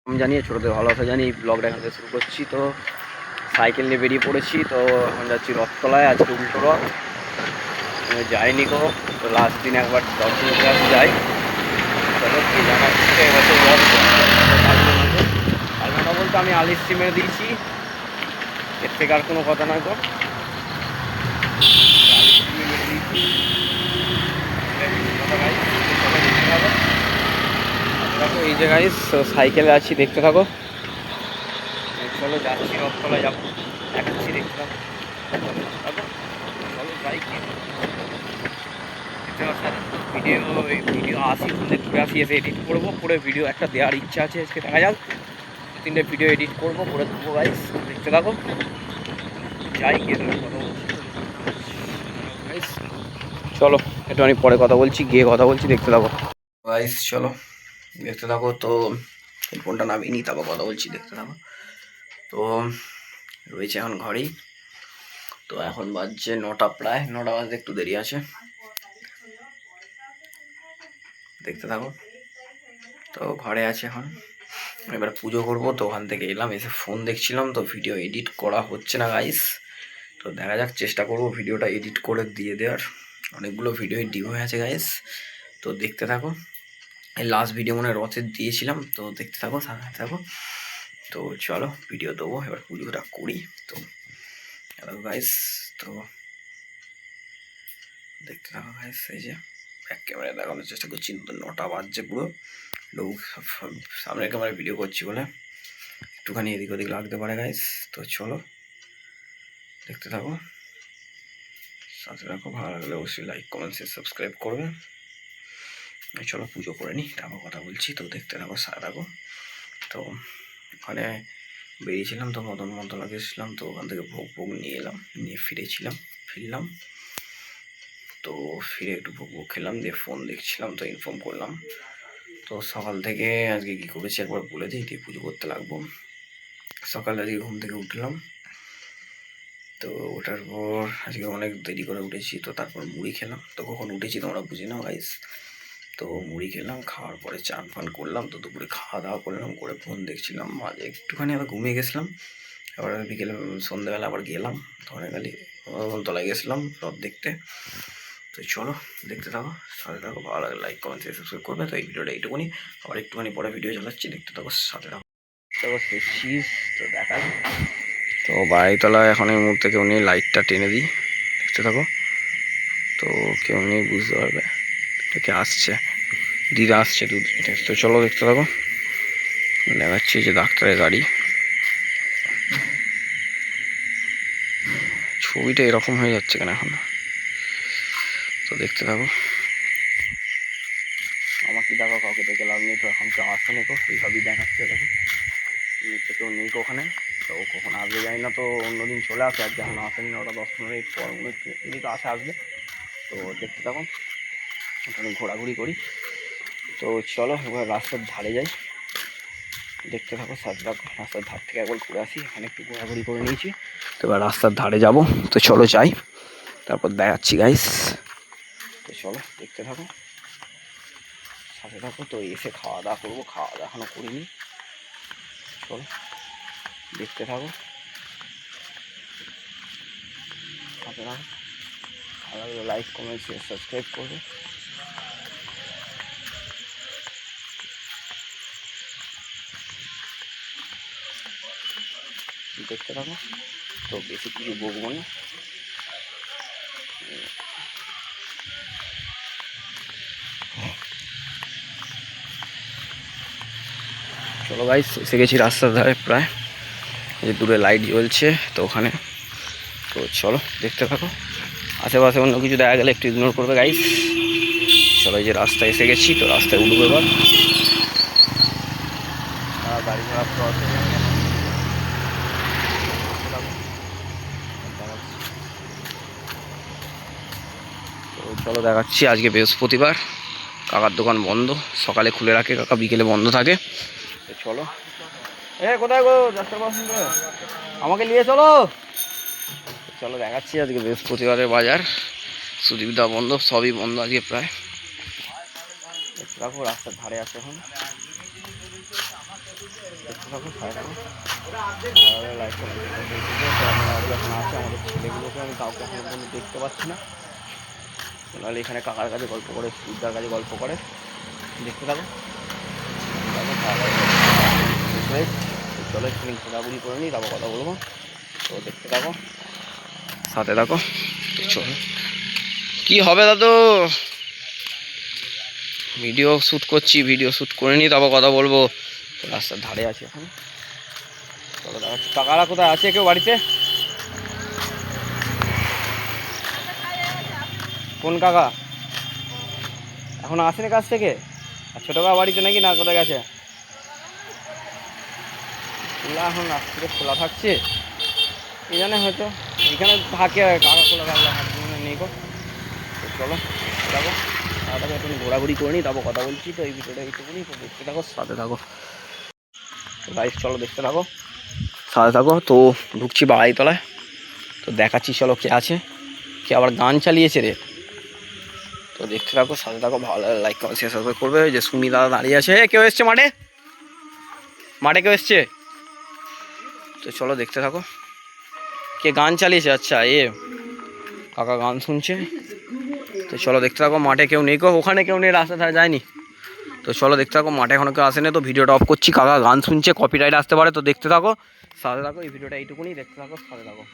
আমি জানিয়ে ছোটোদের ভালোবাসা জানি এই ব্লগটা এখান থেকে শুরু করছি। তো সাইকেল নিয়ে বেরিয়ে পড়েছি। তো এখন যাচ্ছি রথতলায়, আজকে উল্টো রথ যাইনি গো। তো লাস্ট দিন একবার দর্শন ক্লাস যাই। চলো কি জানা হচ্ছে এবছর রথ পালনা বলতে আমি আলিস্ট্রি মেরে দিয়েছি, এর থেকে আর কোনো কথা নয় গো। দেখো এই যে গাইস সাইকেলে আছি, দেখতে থাকো। চলো যাচ্ছি রথতলায়, যাবো দেখাচ্ছি, দেখতে থাকো। চলো যাই কি ভিডিও আসি, ঘুরে আসি, এসে এডিট করবো, করে ভিডিও একটা দেওয়ার ইচ্ছা আছে আজকে। দেখা যাক, 2-3টে ভিডিও এডিট করবো, করে দেবো গাইস, দেখতে থাকো। যাই গিয়ে গাইস, চলো একটু আমি পরে কথা বলছি, গিয়ে কথা বলছি, দেখতে থাকো গাইস। চলো দেখতে থাকো। তো হেডফোনটা নামিয়ে নিই, তারপর কথা বলছি, দেখতে থাকো। তো রয়েছে এখন ঘরেই। তো এখন বাজছে 9টা, প্রায় 9টা বাজতে একটু দেরি আছে, দেখতে থাকো। তো ঘরে আছে এখন, এবার পুজো করবো। তো ওখান থেকে এলাম, এসে ফোন দেখছিলাম, তো ভিডিও এডিট করা হচ্ছে না গাইস। তো দেখা যাক, চেষ্টা করবো ভিডিওটা এডিট করে দিয়ে দেওয়ার। অনেকগুলো ভিডিও ডিউ হয়ে আছে গাইস, তো দেখতে থাকো। এই লাস্ট ভিডিও মনে রথের দিয়েছিলাম, তো দেখতে থাকো, সাথে থাকো। তো চলো ভিডিও দেবো, এবার পুজোটা করি। তো গাইস, তো দেখতে থাকো গাইস। এই যে ব্যাক ক্যামেরায় দেখানোর চেষ্টা করছি, 9টা বাজছে পুরো। লোক সামনের ক্যামেরায় ভিডিও করছি বলে একটুখানি এদিক ওদিক লাগতে পারে গাইস। তো চলো দেখতে থাকো, সাথে থাকো। ভালো লাগলে অবশ্যই লাইক, কমেন্ট, শেয়ার, সাবস্ক্রাইব করবে। চলো পুজো করে নিই, তারপর কথা বলছি। তো দেখতে থাকো, সাথে থাকো। তো ওখানে বেরিয়েছিলাম, তো মদনতলা গেছিলাম, তো ওখান থেকে ভোগ নিয়ে এলাম, নিয়ে ফিরলাম। তো ফিরে একটু ভোগ খেলাম, দিয়ে ফোন দেখছিলাম, তো ইনফর্ম করলাম। তো সকাল থেকে আজকে কী করেছি একবার বলে দিই, দিয়ে পুজো করতে লাগবো। সকালে আজকে ঘুম থেকে উঠলাম, তো ওঠার পর আজকে অনেক দেরি করে উঠেছি। তো তারপর মুড়ি খেলাম। তো কখন উঠেছি তোমরা বুঝে নাও গাইস। তো মুড়ি খেলাম, খাওয়ার পরে চান ফান করলাম। তো দুপুরে খাওয়া দাওয়া করলাম, করে ফোন দেখছিলাম, মাঝে একটুখানি আবার ঘুমিয়ে গেছিলাম। আবার বিকেলে সন্ধ্যাবেলা আবার গেলাম ধনেখালি, তলায় গেছিলাম রথ দেখতে। তো চলো দেখতে থাকো, সাথে থাকো। ভালো লাগে লাইক, কমেন্ট, শেয়ার, সাবস্ক্রাইব করবে। তো এই ভিডিওটা এইটুকুনি, আবার একটুখানি পরে ভিডিও চালাচ্ছি, দেখতে থাকো, সাথে থাকো। তো দেখা, তো বাড়িতলায় এখন এই মুহূর্তে কেউ নেই, লাইটটা টেনে দিই, দেখতে থাকো। তো কেউ নেই, বুঝতে পারবে এটাকে আসছে, দিদা আসছে দুধ। তো চলো দেখতে থাকো, দেখাচ্ছি যে ডাক্তারের গাড়ি। ছবিটা এরকম হয়ে যাচ্ছে কেন এখন, তো দেখতে থাকো। আমাকে দেখো, কাউকে দেখে লাভ নেই। তো এখন কেউ আসছে না, তো সেইভাবেই দেখাচ্ছে। দেখো তো কেউ নেই ওখানে। তো কখন আসবে জানি না, তো অন্যদিন চলে আসে, আজকে এখন আসেনি। 9টা 10-15 পর উনি তো আসবে। তো দেখতে থাকুন, ওখানে ঘোরাঘুরি করি। তো চলো এবার রাস্তার ধারে যাই, দেখতে থাকো, সাথে থাকো। রাস্তার ধার থেকে একবার ঘুরে আসি, এখানে একটু ঘোরাঘুরি করে নিয়েছি। তো এবার রাস্তার ধারে যাব, তো চলো যাই, তারপর দেখাচ্ছি গাইস। তো চলো দেখতে থাকো, সাথে থাকো। তো এসে খাওয়া দাওয়া করবো, খাওয়া দাওয়া এখনো করিনি। চলো দেখতে থাকো, সাথে থাকো। ভালো লাগলে লাইক, কমেন্ট, শেয়ার, সাবস্ক্রাইব করবে। দেখতে থাকো। তো বেশি কিছু বকবো না, চলো গাইস এসে গেছি রাস্তার ধারে প্রায়, যে দূরে লাইট জ্বলছে তো ওখানে। তো চলো দেখতে থাকো, আশেপাশে অন্য কিছু দেখা গেলে একটু ইগনোর করবে গাইস। চলো এই যে রাস্তায় এসে গেছি, তো রাস্তায় উঠবো এবার। গাড়ি ঘোড়া তো চলো দেখাচ্ছি। আজকে বৃহস্পতিবার, কাকার দোকান বন্ধ, সকালে খুলে রাখে কাকা, বিকেলে বন্ধ থাকে। তো চলো, কোথায় গো ডাক্তার বাবু, আমাকে নিয়ে চলো। চলো দেখাচ্ছি, আজকে বৃহস্পতিবারের বাজার, সুবিধা বন্ধ, সবই বন্ধ আজকে প্রায়। দেখো রাস্তার ধারে আছে এখন। দেখতে থাকো, সাথে থাকো। লাইক করুন। এখন আছে আমাদের ছেলেগুলোকে আমি কাউকে এখন পর্যন্ত দেখতে পাচ্ছি না। নাহলে এখানে কাকার কাছে গল্প করে, সূর্যার কাছে গল্প করে। দেখতে থাকো। চলো একটু ঘোরাঘুরি করে নিই, তারপর কথা বলবো। তো দেখতে থাকো, সাথে থাকো। তো চলো, কি হবে দাদু? ভিডিও শ্যুট করছি, ভিডিও শ্যুট করে নিই, তারপর কথা বলবো। তো রাস্তার ধারে আছি এখন। চলো দেখাচ্ছি। কাকারা কোথায় আছে? কেউ বাড়িতে? কোন কাকা? এখন আসেনি কাছ থেকে? আর ছোটো কাকা বাড়িতে নাকি, না কোথায় গেছে? খোলা, এখন রাস্তাতে খোলা থাকছে এই জানে, হয়তো এখানে থাকে। কাকা খোলা থাকলে হাত নেই গো। তো চলো দেখো, তাড়াতাড়ি একটু ঘোরাঘুরি করে নিই, তারপর কথা বলছি। তো এই ভিডিওটা এইটুকুনি, তো দেখতে থাকো, সাথে থাকো। গাইস চলো দেখতে থাকো, সাথে থাকো। তো ঢুকছি বাড়াইতলায়, তো দেখাচ্ছি চলো কে আছে। কে আবার গান চালিয়েছে রে। তো দেখতে থাকো, সাথে থাকো। ভালো লাইক কমেন্ট শেয়ার সাবস্ক্রাইব করবে। ওই যে সুমি দাদা দাঁড়িয়ে আছে। কেউ এসছে মাঠে? মাঠে কেউ এসছে? তো চলো দেখতে থাকো। কে গান চালিয়েছে? আচ্ছা কাকা গান শুনছে। তো চলো দেখতে থাকো। মাঠে কেউ নেই গো, ওখানে কেউ নেই, রাস্তা ধারে যায়নি। তো চলো দেখতে থাকো, মাঠে এখনো কেউ আসেনি। তো ভিডিওটা অফ করছি, কাকা গান শুনছে, কপিরাইট আসতে পারে। তো দেখতে থাকো, সাথে থাকো। এই ভিডিওটা এইটুকুনি, দেখতে থাকো, সাথে থাকো।